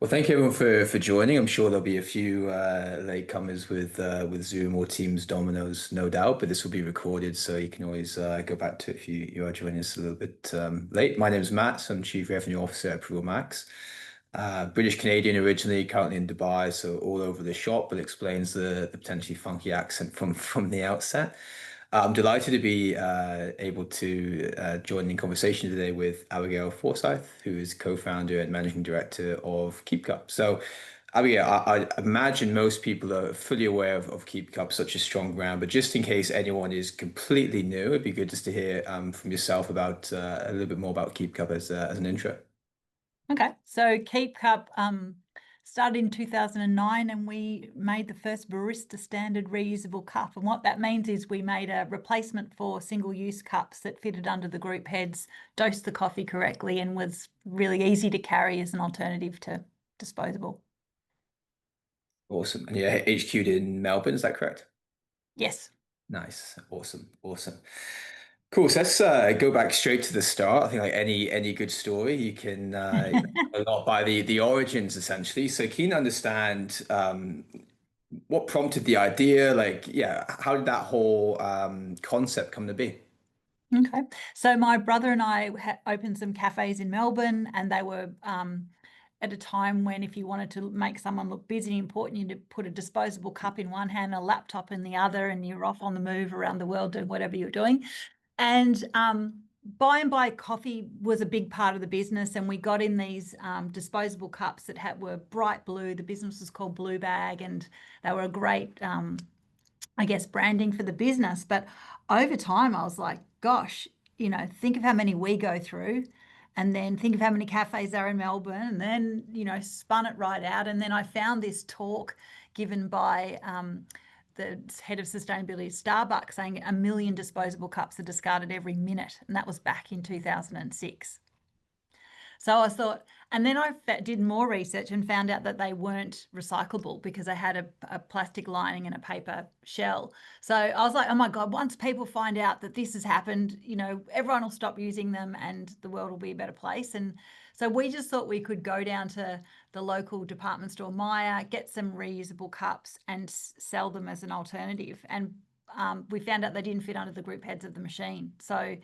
Well, thank you everyone for joining. I'm sure there'll be a few latecomers with Zoom or Teams Dominoes, no doubt. But this will be recorded, so you can always go back to it if you are joining us a little bit late. My name is Matt. So I'm Chief Revenue Officer at ProMax. British Canadian originally, currently in Dubai, so all over the shop, but explains the potentially funky accent from the outset. I'm delighted to be able to join in conversation today with Abigail Forsyth, who is co-founder and managing director of KeepCup. So, Abigail, I imagine most people are fully aware of KeepCup, such a strong brand, but just in case anyone is completely new, it'd be good just to hear from yourself about a little bit more about KeepCup as an intro. Okay, so KeepCup started in 2009 and we made the first barista standard reusable cup. And what that means is we made a replacement for single-use cups that fitted under the group heads, dosed the coffee correctly, and was really easy to carry as an alternative to disposable. Awesome. And yeah, HQ'd in Melbourne, is that correct? Yes. Nice. Awesome. Awesome. Cool. So let's go back straight to the start. I think like any good story, you can a lot by the origins essentially. So keen to understand what prompted the idea, like yeah, how did that whole concept come to be? Okay. So my brother and I opened some cafes in Melbourne, and they were at a time when if you wanted to make someone look busy and important, you would put a disposable cup in one hand, a laptop in the other, and you're off on the move around the world doing whatever you're doing. And by and by, coffee was a big part of the business, and we got in these disposable cups that were bright blue. The business was called Blue Bag, and they were a great I guess, branding for the business. But over time, I was like, gosh, think of how many we go through, and then think of how many cafes are in Melbourne, and then, spun it right out. And then I found this talk given by the head of sustainability at Starbucks saying 1 million disposable cups are discarded every minute. And that was back in 2006. So I thought, and then I did more research and found out that they weren't recyclable because they had a plastic lining and a paper shell. So I was like, oh my God, once people find out that this has happened, everyone will stop using them and the world will be a better place. And so we just thought we could go down to the local department store, Myer, get some reusable cups and sell them as an alternative. And we found out they didn't fit under the group heads of the machine. So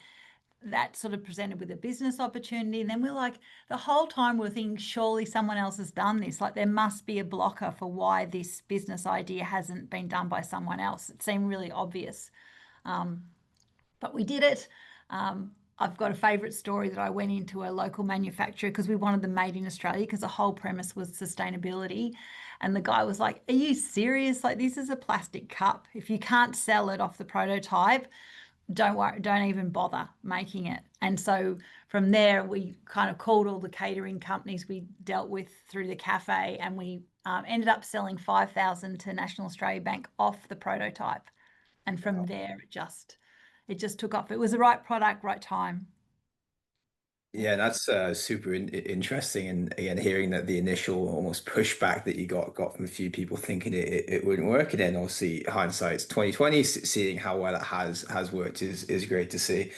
that sort of presented with a business opportunity. And then we're like, the whole time we're thinking, surely someone else has done this. Like there must be a blocker for why this business idea hasn't been done by someone else. It seemed really obvious. But we did it. I've got a favourite story that I went into a local manufacturer because we wanted them made in Australia because the whole premise was sustainability. And the guy was like, are you serious? Like this is a plastic cup. If you can't sell it off the prototype, don't worry, don't even bother making it. And so from there, we kind of called all the catering companies we dealt with through the cafe, and we ended up selling 5,000 to National Australia Bank off the prototype. And from there, it just took off. It was the right product, right time. Yeah, that's super interesting. And again, hearing that the initial almost pushback that you got from a few people thinking it wouldn't work, and then obviously hindsight's 2020, seeing how well it has worked is great to see.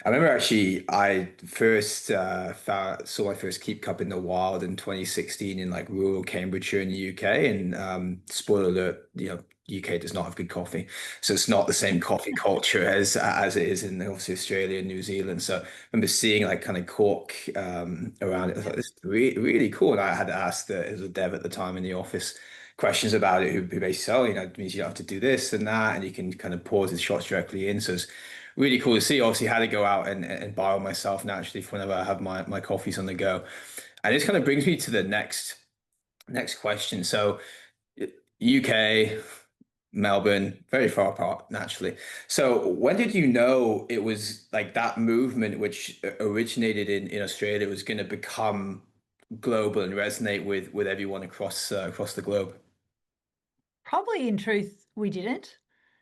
I remember actually I first saw my first Keep Cup in the wild in 2016 in like rural Cambridgeshire in the UK. And spoiler alert, UK does not have good coffee, so it's not the same coffee culture as it is in obviously Australia and New Zealand. So I remember seeing like kind of cork around it. I thought this is really cool, and I had asked it was a dev at the time in the office questions about it, who basically said, oh, it means you don't have to do this and that, and you can kind of pause the shots directly in. So it's really cool to see. Obviously, had to go out and buy one myself naturally for whenever I have my coffees on the go. And this kind of brings me to the next question. So UK, Melbourne, very far apart naturally. So when did you know it was like that movement which originated in Australia was going to become global and resonate with everyone across the globe? Probably in truth, we didn't,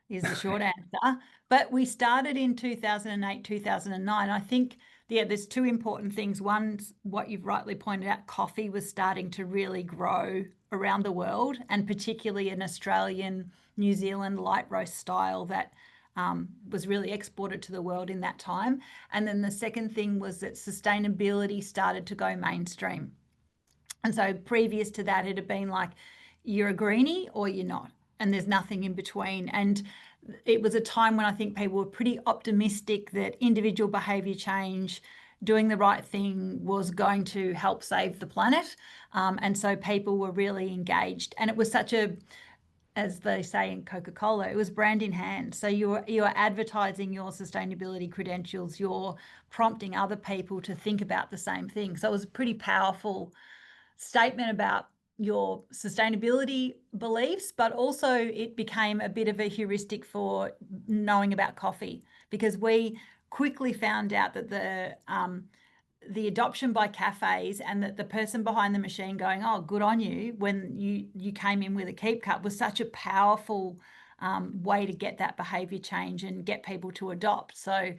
is the short answer. But we started in 2008, 2009. I think, yeah, there's two important things. One's what you've rightly pointed out, coffee was starting to really grow around the world, and particularly an Australian, New Zealand light roast style that was really exported to the world in that time. And then the second thing was that sustainability started to go mainstream. And so previous to that, it had been like, you're a greenie or you're not, and there's nothing in between. And it was a time when I think people were pretty optimistic that individual behaviour change, doing the right thing, was going to help save the planet. And so people were really engaged. And it was such a, as they say in Coca-Cola, it was brand in hand. So you're advertising your sustainability credentials, you're prompting other people to think about the same thing. So it was a pretty powerful statement about your sustainability beliefs, but also it became a bit of a heuristic for knowing about coffee, because we quickly found out that the adoption by cafes, and that the person behind the machine going, "Oh, good on you," when you came in with a Keep Cup, was such a powerful way to get that behaviour change and get people to adopt. So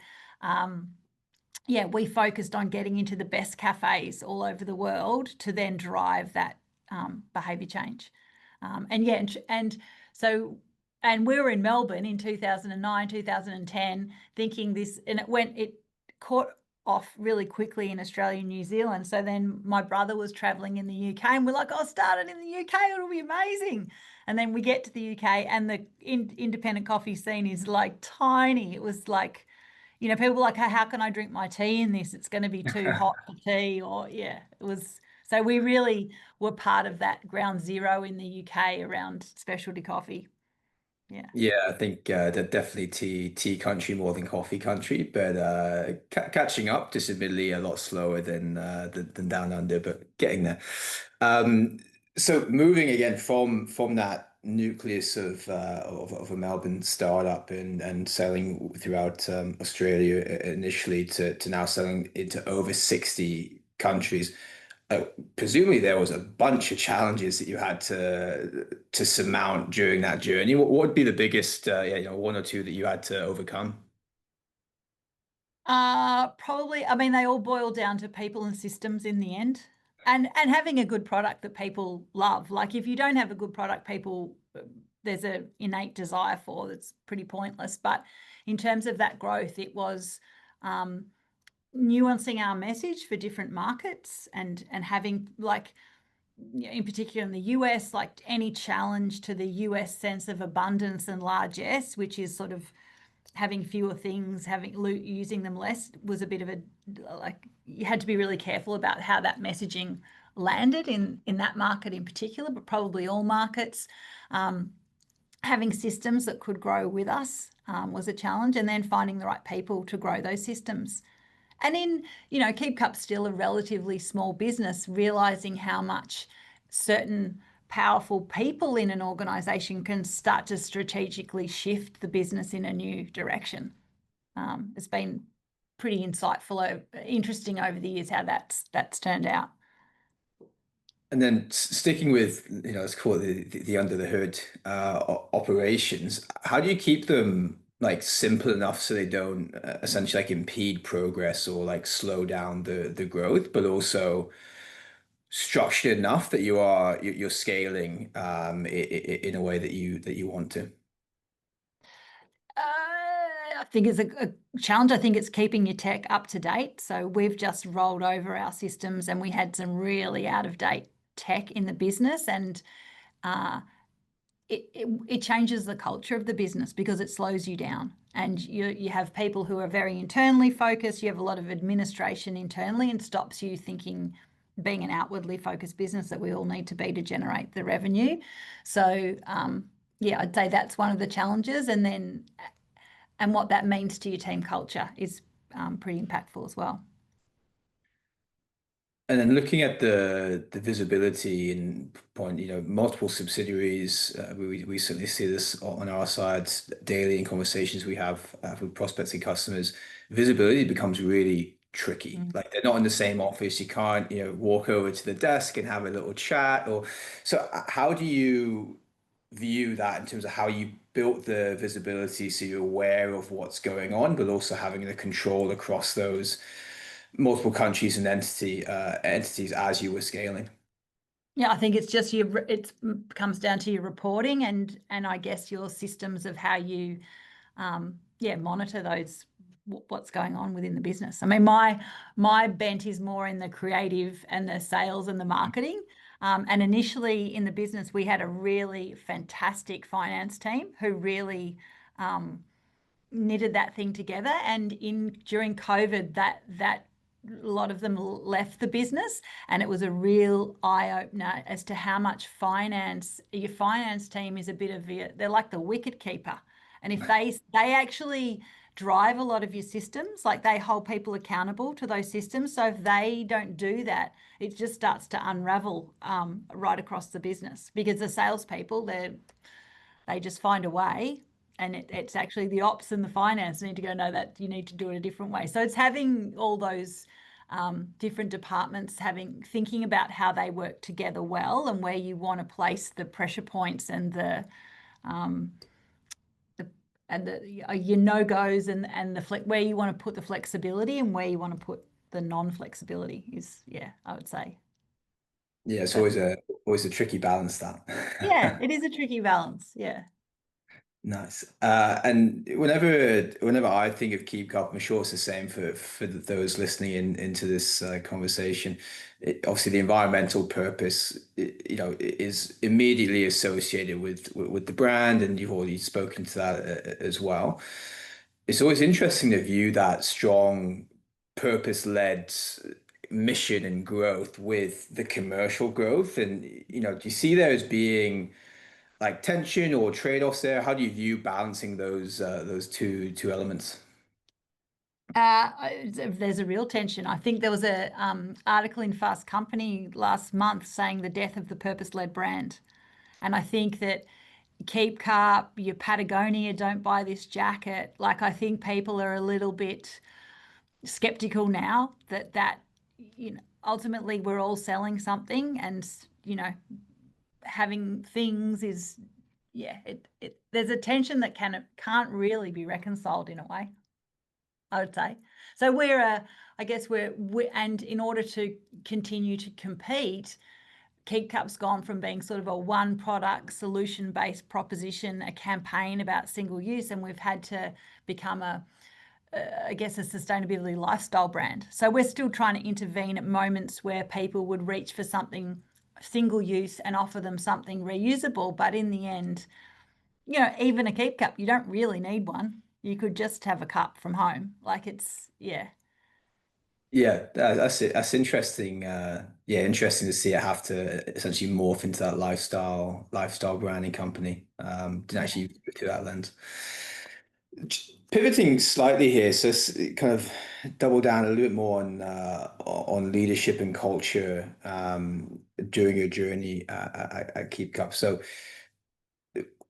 yeah, we focused on getting into the best cafes all over the world to then drive that behaviour change. And yeah, and so, and we were in Melbourne in 2009, 2010, thinking this, and it caught off really quickly in Australia and New Zealand. So then my brother was traveling in the UK, and we're like, "Oh, start it in the UK, it'll be amazing." And then we get to the UK, and the independent coffee scene is like tiny. It was like, people were like, "Hey, how can I drink my tea in this? It's going to be too hot for tea." Or yeah, it was. So we really were part of that ground zero in the UK around specialty coffee. Yeah. Yeah, I think they're definitely tea country more than coffee country, but catching up, just admittedly a lot slower than down under, but getting there. Um, so moving again from that nucleus of a Melbourne startup and selling throughout Australia initially to now selling into over 60 countries. Uh, Presumably there was a bunch of challenges that you had to surmount during that journey. What would be the biggest, yeah, one or two that you had to overcome? Probably, I mean, they all boil down to people and systems in the end. And having a good product that people love. Like if you don't have a good product, people there's a innate desire for, that's pretty pointless. But in terms of that growth, it was um, nuancing our message for different markets, and having, like, in particular in the US, like any challenge to the US sense of abundance and largesse, which is sort of having fewer things, using them less, was a bit of a, like, you had to be really careful about how that messaging landed in that market in particular, but probably all markets. Having systems that could grow with us was a challenge, and then finding the right people to grow those systems. And in, Keep Cup's still a relatively small business, realizing how much certain powerful people in an organization can start to strategically shift the business in a new direction. It's been pretty insightful, interesting over the years how that's turned out. And then sticking with, let's call it the under the hood operations, how do you keep them like simple enough so they don't essentially like impede progress or like slow down the growth, but also structured enough that you're scaling in a way that you want to? I think it's a challenge. I think it's keeping your tech up to date. So we've just rolled over our systems, and we had some really out of date tech in the business, and uh, it changes the culture of the business because it slows you down. And you have people who are very internally focused. You have a lot of administration internally, and stops you thinking, being an outwardly focused business that we all need to be to generate the revenue. So yeah, I'd say that's one of the challenges. And what that means to your team culture is pretty impactful as well. And then looking at the visibility and point, multiple subsidiaries, we certainly see this on our side daily in conversations we have with prospects and customers. Visibility becomes really tricky. Mm. Like they're not in the same office. You can't, walk over to the desk and have a little chat. Or so, how do you view that in terms of how you built the visibility so you're aware of what's going on, but also having the control across those multiple countries and entities as you were scaling? Yeah, I think it's just it comes down to your reporting, and I guess your systems of how you yeah, monitor those what's going on within the business. I mean, my bent is more in the creative and the sales and the marketing. And initially in the business, we had a really fantastic finance team who really knitted that thing together. And during COVID, that a lot of them left the business, and it was a real eye opener as to how much your finance team is a bit of they're like the wicket keeper. And if they actually drive a lot of your systems, like they hold people accountable to those systems. So if they don't do that, it just starts to unravel right across the business, because the salespeople, they just find a way, and it's actually the ops and the finance need to go, no, that you need to do it a different way. So it's having all those different departments thinking about how they work together well, and where you want to place the pressure points and the your no-goes, and where you want to put the flexibility and where you want to put the non-flexibility is, yeah, I would say. Yeah, it's But always a tricky balance yeah, that. it is a tricky balance. Yeah. Nice. And whenever I think of KeepCup, I'm sure it's the same for those listening into this conversation. Obviously, the environmental purpose, is immediately associated with the brand, and you've already spoken to that as well. It's always interesting to view that strong purpose-led mission and growth with the commercial growth, and do you see there as being like tension or trade-offs there? How do you view balancing those two elements? There's a real tension. I think there was a article in Fast Company last month saying the death of the purpose-led brand. And I think that Keep Cup, your Patagonia, don't buy this jacket. Like, I think people are a little bit skeptical now that ultimately we're all selling something, and having things is, yeah, there's a tension that can't really be reconciled in a way, I would say. So I guess and in order to continue to compete, KeepCup's gone from being sort of a one product solution based proposition, a campaign about single use, and we've had to become I guess, a sustainability lifestyle brand. So we're still trying to intervene at moments where people would reach for something single use and offer them something reusable. But in the end, even a Keep Cup, you don't really need one. You could just have a cup from home. Like, yeah. Yeah, that's it. That's interesting. Yeah, interesting to see it have to essentially morph into that lifestyle branding company. Didn't Yeah. actually go through that lens. Pivoting slightly here, so kind of double down a little bit more on leadership and culture during your journey at KeepCup. So,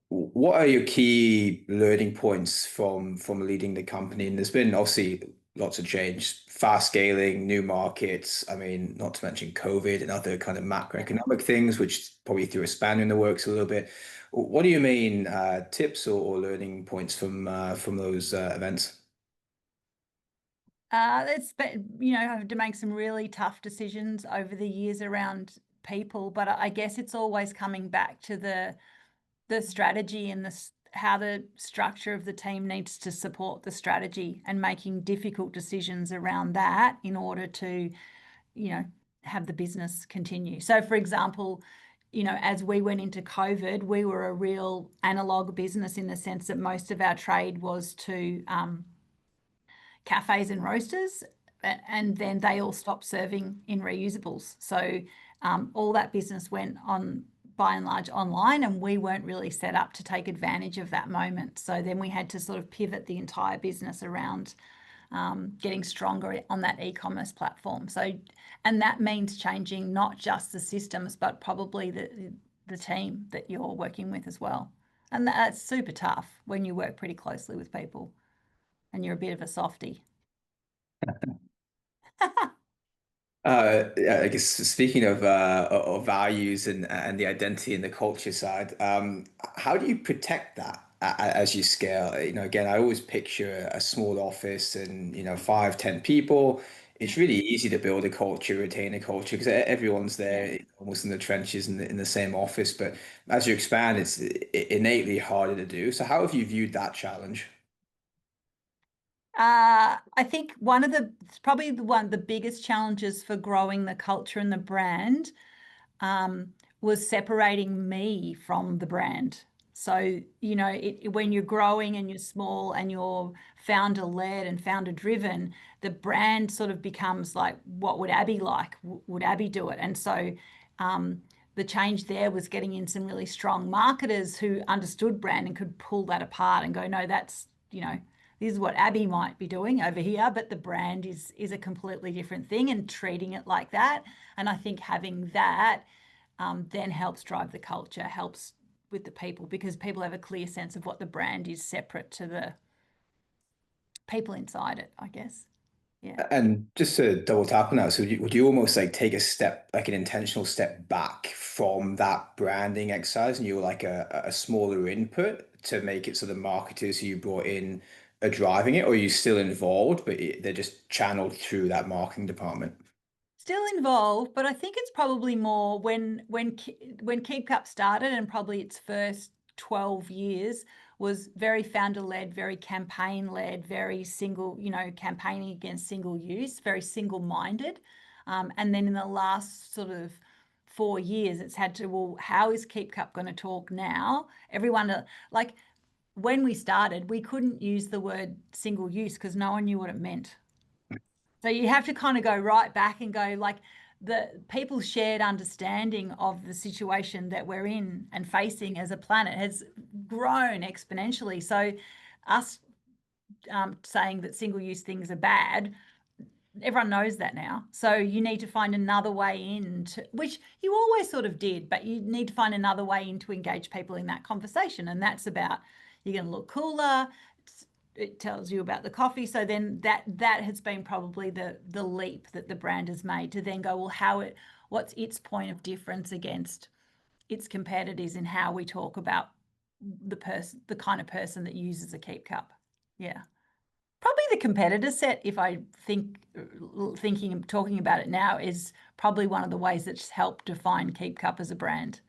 what are your key learning points from leading the company? And there's been obviously lots of change, fast scaling, new markets. I mean, not to mention COVID and other kind of macroeconomic things, which probably threw a spanner in the works a little bit. What are your main tips or learning points from those events? It's been, I had to make some really tough decisions over the years around people, but I guess it's always coming back to the strategy and how the structure of the team needs to support the strategy, and making difficult decisions around that in order to, have the business continue. So, for example, as we went into COVID, we were a real analog business in the sense that most of our trade was to cafes and roasters, and then they all stopped serving in reusables. So all that business went on, by and large, online, and we weren't really set up to take advantage of that moment. So then we had to sort of pivot the entire business around getting stronger on that e-commerce platform. So, and that means changing not just the systems, but probably the team that you're working with as well. And that's super tough when you work pretty closely with people and you're a bit of a softie. Yeah, I guess speaking of values and the identity and the culture side, how do you protect that as you scale? Again, I always picture a small office and 5, 10 people. It's really easy to build a culture, retain a culture because everyone's Yeah. there almost in the trenches in the same office. But as you expand, it's innately harder to do. So how have you viewed that challenge? I think one of probably the biggest challenges for growing the culture and the brand was separating me from the brand. So, when you're growing and you're small and you're founder led and founder driven, the brand sort of becomes like, what would Abby like? Would Abby do it? And so, the change there was getting in some really strong marketers who understood brand and could pull that apart and go, no, that's, this is what Abby might be doing over here, but the brand is a completely different thing, and treating it like that. And I think having that then helps drive the culture, helps with the people, because people have a clear sense of what the brand is separate to the people inside it, I guess. Yeah. And just to double tap on that, so would you almost like take a step, like an intentional step back from that branding exercise, and you were like a smaller input to make it so the marketers who you brought in are driving it, or are you still involved, but they're just channeled through that marketing department? Still involved, but I think it's probably more when KeepCup started, and probably its first 12 years was very founder led, very campaign led, very single, campaigning against single use, very single minded. And then in the last sort of 4 years, it's had to, well, how is KeepCup going to talk now? Everyone, like when we started, we couldn't use the word single use because no one knew what it meant. So you have to kind of go right back and go, like, the people's shared understanding of the situation that we're in and facing as a planet has grown exponentially. So us saying that single-use things are bad, everyone knows that now. So you need to find another way in to, which you always sort of did, but you need to find another way in to engage people in that conversation. And that's about, you're going to look cooler. It tells you about the coffee. So then that has been probably the leap that the brand has made, to then go, well, what's its point of difference against its competitors in how we talk about the kind of person that uses a Keep Cup. Yeah. Probably the competitor set, if I talking about it now, is probably one of the ways that's helped define Keep Cup as a brand.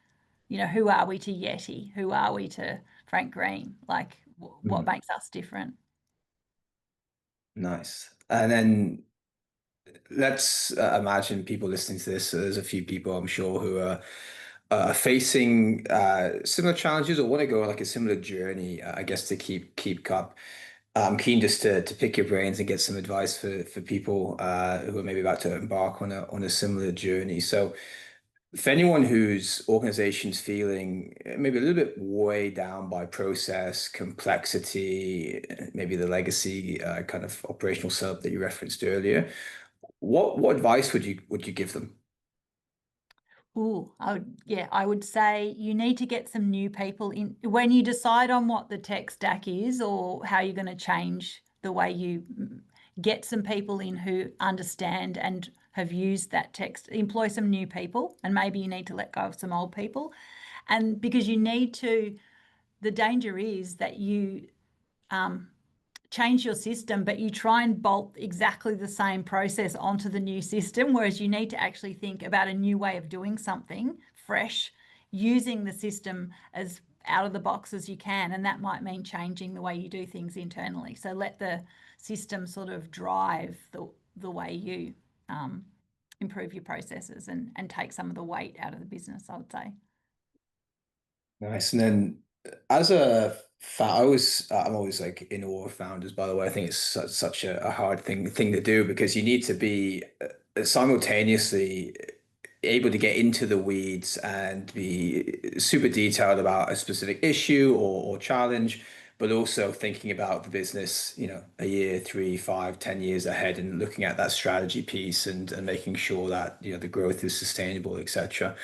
Who are we to Yeti? Who are we to Frank Green? Like, what Mm, makes us different? nice. And then let's imagine people listening to this. So there's a few people I'm sure who are facing similar challenges or want to go on like a similar journey, I guess, to keep cup. I'm keen just to pick your brains and get some advice for people who are maybe about to embark on a similar journey. So, for anyone whose organization's feeling maybe a little bit weighed down by process, complexity, maybe the legacy kind of operational setup that you referenced earlier, what advice would you give them? Ooh, I would say you need to get some new people in when you decide on what the tech stack is or how you're going to change the way you get some people in who understand and have used that text. Employ some new people, and maybe you need to let go of some old people. And because you need to, the danger is that you change your system, but you try and bolt exactly the same process onto the new system, whereas you need to actually think about a new way of doing something fresh, using the system as out of the box as you can. And that might mean changing the way you do things internally. So let the system sort of drive the way you improve your processes and take some of the weight out of the business, I would say. Nice. And then as I'm always like in awe of founders, by the way. I think it's such a hard thing to do because you need to be simultaneously able to get into the weeds and be super detailed about a specific issue or challenge, but also thinking about the business, a year, 3, 5, 10 years ahead and looking at that strategy piece and making sure that, the growth is sustainable, etc.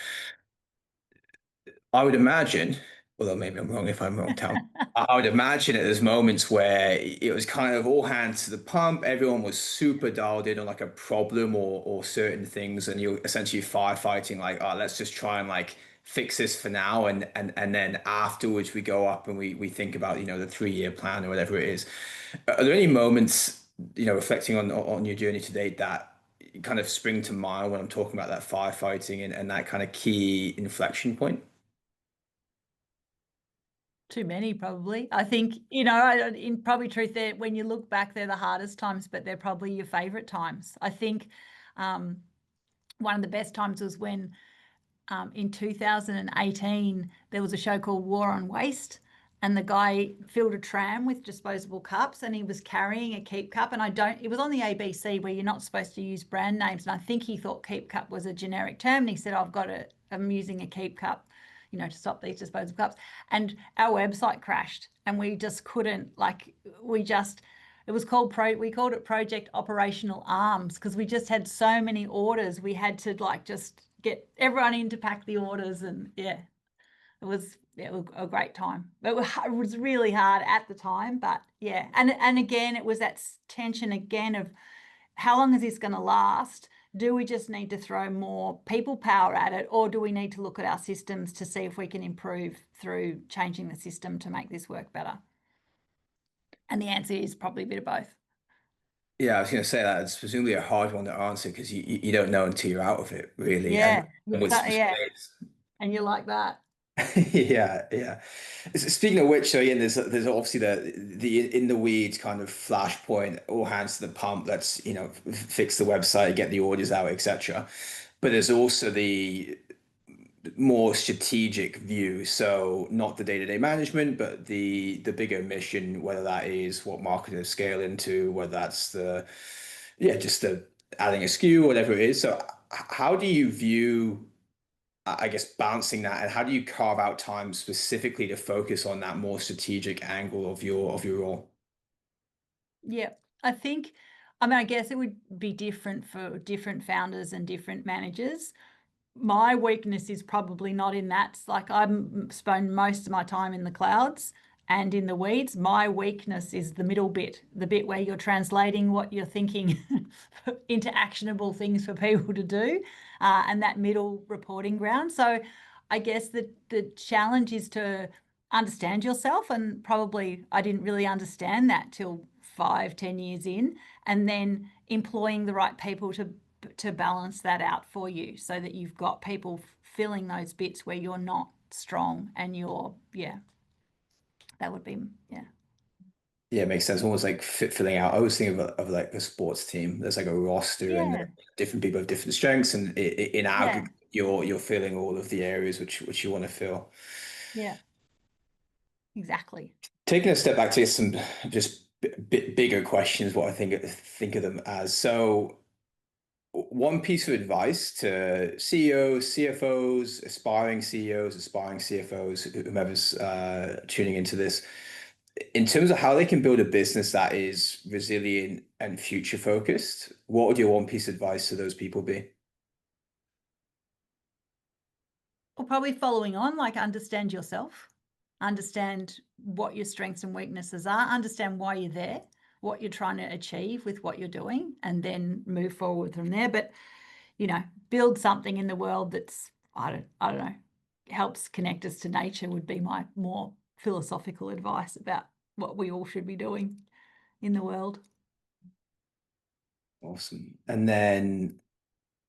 I would imagine, although maybe I'm wrong if I'm wrong, Tom. I would imagine at those moments where it was kind of all hands to the pump, everyone was super dialed in on like a problem or certain things, and you're essentially firefighting like, oh, let's just try and like fix this for now, and then afterwards we go up and we think about the 3-year plan or whatever it is. Are there any moments reflecting on your journey to date that kind of spring to mind when I'm talking about that firefighting and that kind of key inflection point? Too many, probably. I think, in probably truth, when you look back, they're the hardest times, but they're probably your favorite times. I think one of the best times was when in 2018 there was a show called War on Waste, and the guy filled a tram with disposable cups and he was carrying a Keep Cup. And it was on the ABC where you're not supposed to use brand names. And I think he thought Keep Cup was a generic term. And he said, I'm using a Keep Cup, to stop these disposable cups. And our website crashed and we just couldn't, it was we called it Project Operational Arms, because we just had so many orders. We had to just get everyone in to pack the orders. And it was a great time. It was really hard at the time, but yeah. And again, it was that tension again of how long is this going to last? Do we just need to throw more people power at it, or do we need to look at our systems to see if we can improve through changing the system to make this work better? And the answer is probably a bit of both. Yeah, I was going to say that it's presumably a hard one to answer because you don't know until you're out of it, really. Yeah, And with yeah. And you like that. yeah, yeah. Speaking of which, so yeah, there's obviously the in the weeds kind of flashpoint, all hands to the pump. Let's fix the website, get the orders out, etc. But there's also the more strategic view. So not the day-to-day management, but the bigger mission, whether that is what marketers scale into, whether that's just the adding a SKU, whatever it is. So how do you view, I guess, balancing that, and how do you carve out time specifically to focus on that more strategic angle of your role? Yeah, I think, I guess it would be different for different founders and different managers. My weakness is probably not in that. It's like I'm spend most of my time in the clouds and in the weeds. My weakness is the middle bit, the bit where you're translating what you're thinking into actionable things for people to do, and that middle reporting ground. So I guess the challenge is to understand yourself, and probably I didn't really understand that till 5, 10 years in, and then employing the right people to balance that out for you so that you've got people filling those bits where you're not strong, and that would be, yeah. Yeah, it makes sense. Almost like filling out. I always think of like a sports team. There's like a roster, and Yeah, different people have different strengths, and in yeah, aggregate, you're filling all of the areas which you want to fill. yeah, exactly. Taking a step back to some just bigger questions, what I think of them as. So, one piece of advice to CEOs, CFOs, aspiring CEOs, aspiring CFOs, whomever's tuning into this, in terms of how they can build a business that is resilient and future focused, what would your one piece of advice to those people be? Or probably following on, understand yourself, understand what your strengths and weaknesses are, understand why you're there, what you're trying to achieve with what you're doing, and then move forward from there. But build something in the world that's, I don't know, helps connect us to nature would be my more philosophical advice about what we all should be doing in the world. Awesome. And then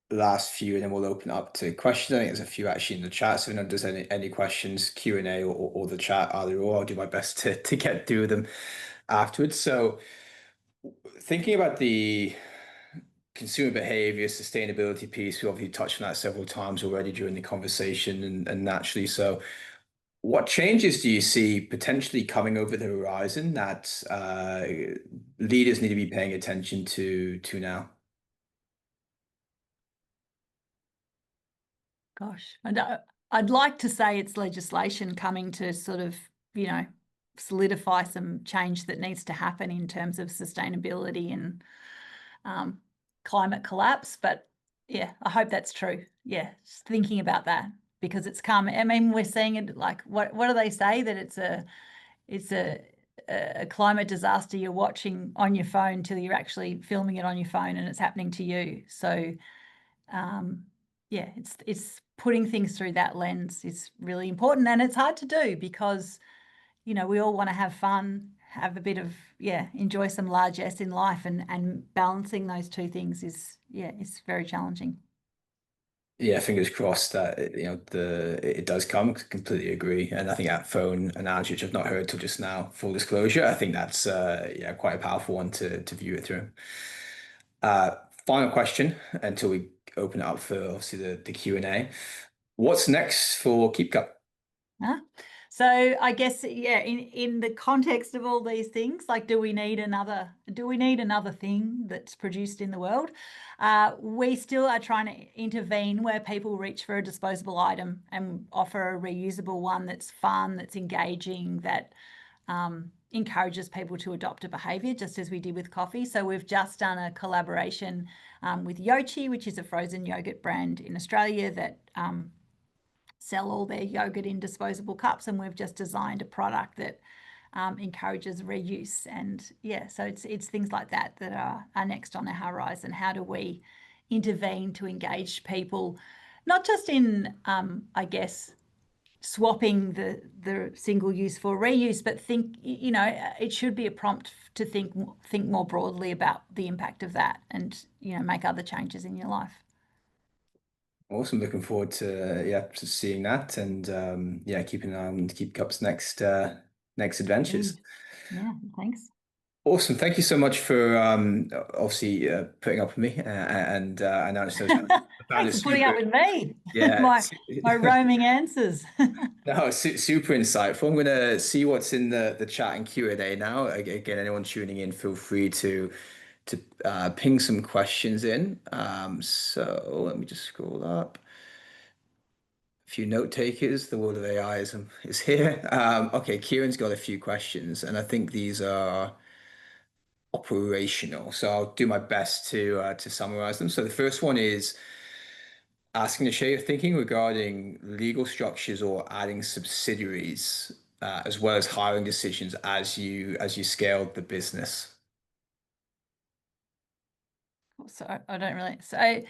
the last few, and then we'll open up to questions. I think there's a few actually in the chat. So if there's any questions, Q&A or the chat, either or, I'll do my best to get through them afterwards. So thinking about the consumer behavior, sustainability piece, we obviously touched on that several times already during the conversation and naturally so. What changes do you see potentially coming over the horizon that leaders need to be paying attention to now? Gosh, I'd like to say it's legislation coming to sort of, solidify some change that needs to happen in terms of sustainability and climate collapse. But yeah, I hope that's true. Yeah, just thinking about that, because it's come. We're seeing it, like, what do they say, that it's a climate disaster you're watching on your phone till you're actually filming it on your phone and it's happening to you. So yeah, it's putting things through that lens is really important, and it's hard to do because we all want to have fun, have a bit of, enjoy some largesse in life, and balancing those two things is, it's very challenging. Yeah, fingers crossed that it does come. Completely agree, and I think that phone analogy, which I've not heard till just now, full disclosure, I think that's yeah, quite a powerful one to view it through. Uh, Final question until we open it up for obviously the Q&A. What's next for KeepCup? Huh? So I guess, yeah, in the context of all these things, like, do we need another thing that's produced in the world? We still are trying to intervene where people reach for a disposable item and offer a reusable one that's fun, that's engaging, that encourages people to adopt a behavior, just as we did with coffee. So we've just done a collaboration with Yochi, which is a frozen yogurt brand in Australia that sell all their yogurt in disposable cups, and we've just designed a product that encourages reuse. And yeah, so it's things like that that are next on the horizon. How do we intervene to engage people, not just in I guess swapping the single use for reuse, but think, it should be a prompt to think more broadly about the impact of that, and make other changes in your life. Awesome. Looking forward to yeah to seeing that and yeah keeping an eye on KeepCup's next adventures. Indeed. Yeah, thanks. Awesome. Thank you so much for obviously putting up with me and announcing those. I found Thanks it for putting up super. with me. Yeah, My roaming answers. no, super insightful. I'm gonna see what's in the chat and Q&A now. Again, anyone tuning in, feel free to ping some questions in. So let me just scroll up. A few note takers. The world of AI is here. Okay, Kieran's got a few questions, and I think these are operational. So I'll do my best to summarize them. So the first one is asking to share your thinking regarding legal structures or adding subsidiaries, as well as hiring decisions as you scaled the business. So I don't really. So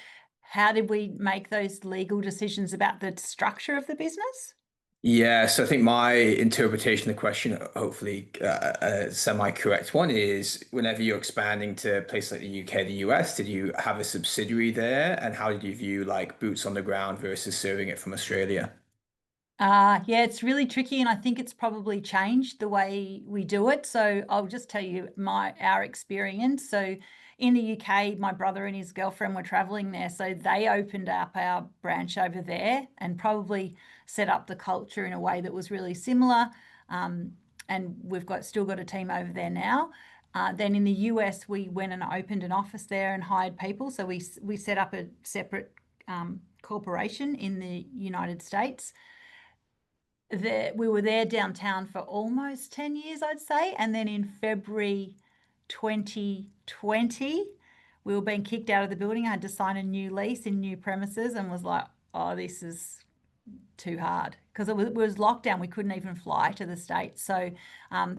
how did we make those legal decisions about the structure of the business? Yeah, so I think my interpretation of the question, hopefully a semi-correct one, is whenever you're expanding to places like the UK, the US, did you have a subsidiary there? And how did you view like boots on the ground versus serving it from Australia? Yeah, it's really tricky, and I think it's probably changed the way we do it. So I'll just tell you our experience. So in the UK, my brother and his girlfriend were traveling there, so they opened up our branch over there and probably set up the culture in a way that was really similar. And we've still got a team over there now. Then in the US, we went and opened an office there and hired people. So we set up a separate corporation in the United States. We were there downtown for almost 10 years, I'd say. And then in February 2020, we were being kicked out of the building. I had to sign a new lease in new premises and was like, oh, this is too hard, because it was lockdown. We couldn't even fly to the States. So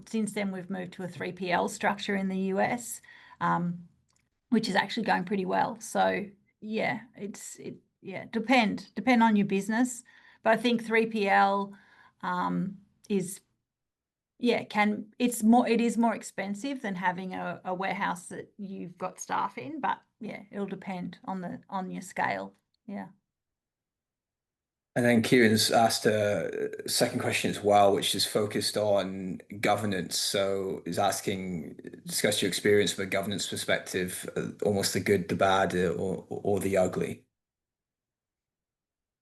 since then, we've moved to a 3PL structure in the US, which is actually going pretty well. So yeah, yeah, depend on your business. But I think 3PL is, yeah, it is more expensive than having a warehouse that you've got staff in, but yeah, it'll depend on your scale. Yeah. And then Kieran's asked a second question as well, which is focused on governance. So is asking, discuss your experience from a governance perspective, almost the good, the bad, or the ugly.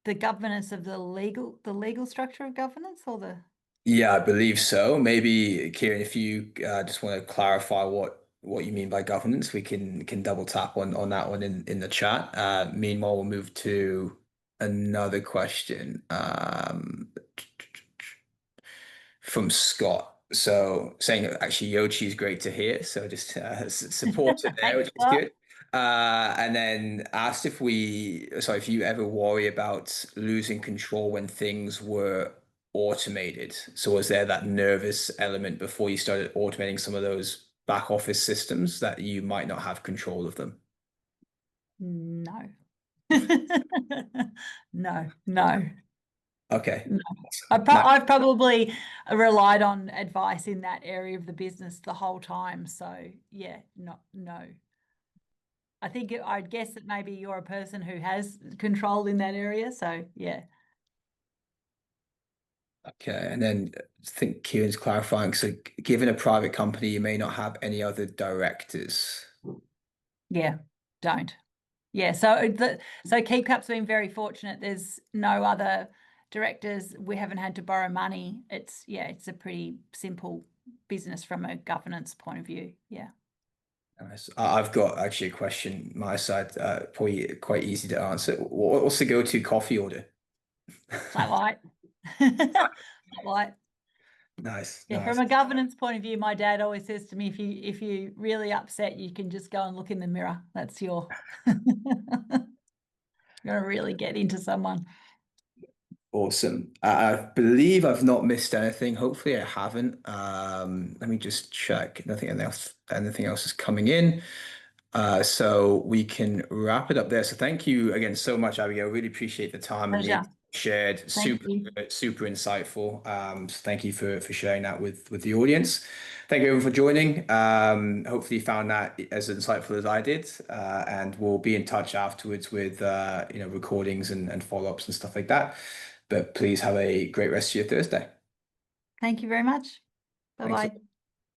The governance of the legal structure of governance, or the Yeah, I believe so. Maybe Kieran, if you just want to clarify what you mean by governance, we can double tap on that one in the chat. Meanwhile, we'll move to another question. From Scott. So saying that actually Yochi is great to hear. So just support it there, Thanks, which is Scott. good. And then asked if you ever worry about losing control when things were automated. So was there that nervous element before you started automating some of those back office systems that you might not have control of them? No. No, no. Okay. No. Awesome. Nice. I've probably relied on advice in that area of the business the whole time. So yeah, no. I think I'd guess that maybe you're a person who has control in that area. So yeah. Okay, and then I think Kieran's clarifying. So, given a private company, you may not have any other directors. Yeah, don't. Yeah, so KeepCup's been very fortunate. There's no other directors. We haven't had to borrow money. It's a pretty simple business from a governance point of view. Yeah. Nice. I've got actually a question my side, probably quite easy to answer. What's the go-to coffee order? Flat white. Flat white. Nice, Yeah, from nice. a governance point of view, my dad always says to me, if you really upset, you can just go and look in the mirror. That's your you're gonna really get into someone. Awesome. I believe I've not missed anything. Hopefully I haven't. Let me just check. Anything else is coming in. So we can wrap it up there. So thank you again so much, Abigail. Really appreciate the time and the Pleasure. insight shared. Thank Super, you. super insightful. So thank you for sharing that with the audience. Thank you everyone for joining. Hopefully you found that as insightful as I did. And we'll be in touch afterwards with recordings and follow-ups and stuff like that. But please have a great rest of your Thursday. Thank you very much. Thanks. Bye-bye.